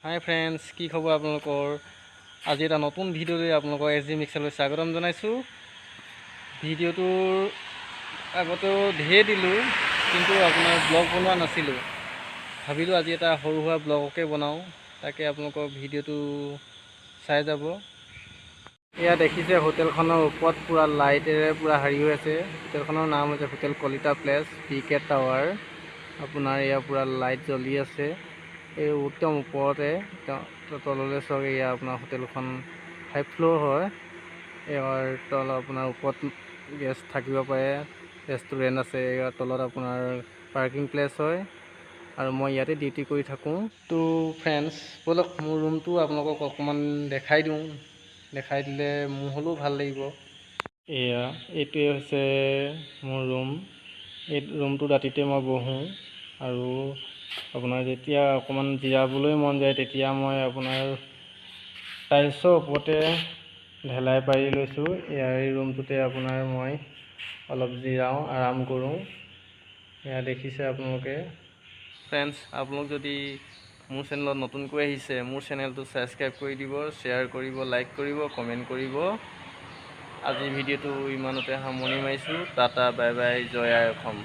হাই friends, কি খবৰ আপোনালোকৰ? আজি এটা নতুন ভিডিঅ'লৈ আপোনালোকৰ এছ জি মিক্সাৰলৈ স্বাগতম জনাইছোঁ। ভিডিঅ'টোৰ আগতেও ঢেৰ দিলোঁ, কিন্তু আপোনাৰ ব্লগ বনোৱা নাছিলোঁ। ভাবিলোঁ আজি এটা সৰু সুৰা ব্লগকে বনাওঁ, তাকে আপোনালোকৰ ভিডিঅ'টো চাই যাব। এয়া দেখিছে হোটেলখনৰ ওপৰত পূৰা লাইটেৰে পূৰা হেৰি হৈ আছে। হোটেলখনৰ নাম হৈছে হোটেল কলিতা প্লেচ পিকেট টাৱাৰ। আপোনাৰ এয়া পূৰা লাইট জ্বলি আছে। এই একদম ওপৰতে তললৈ চাওক, এয়া আপোনাৰ হোটেলখন 5 ফ্ল'ৰ হয়। ইয়াৰ তলত আপোনাৰ ওপৰত গেষ্ট থাকিব পাৰে, ৰেষ্টুৰেণ্ট আছে। ইয়াৰ তলত আপোনাৰ পাৰ্কিং প্লেচ হয়, আৰু মই ইয়াতে ডিউটি কৰি থাকোঁ। তো ফ্ৰেণ্ডছ, ব'লক মোৰ ৰুমটো আপোনালোকক অকণমান দেখাই দিওঁ। দেখাই দিলে মোৰ হ'লেও ভাল লাগিব। এইটোৱে হৈছে মোৰ ৰুম। এই ৰুমটোত ৰাতিতে মই বহোঁ, আৰু আপোনাৰ যেতিয়া অকণমান জিৰাবলৈ মন যায় তেতিয়া মই আপোনাৰ টাইলছৰ ওপৰতে ঢেলাই পাৰি লৈছোঁ। এই ৰুমটোতে আপোনাৰ মই অলপ জিৰাওঁ, আৰাম কৰোঁ। এয়া দেখিছে আপোনালোকে। ফ্ৰেণ্ডছ, আপোনালোক যদি মোৰ চেনেলত নতুনকৈ আহিছে, মোৰ চেনেলটো ছাবস্ক্ৰাইব কৰি দিব, শ্বেয়াৰ কৰিব, লাইক কৰিব, কমেণ্ট কৰিব। আজি ভিডিঅ'টো ইমানতে সামৰণি মাৰিছোঁ। টাটা, বাই বাই, জয় আই অসম।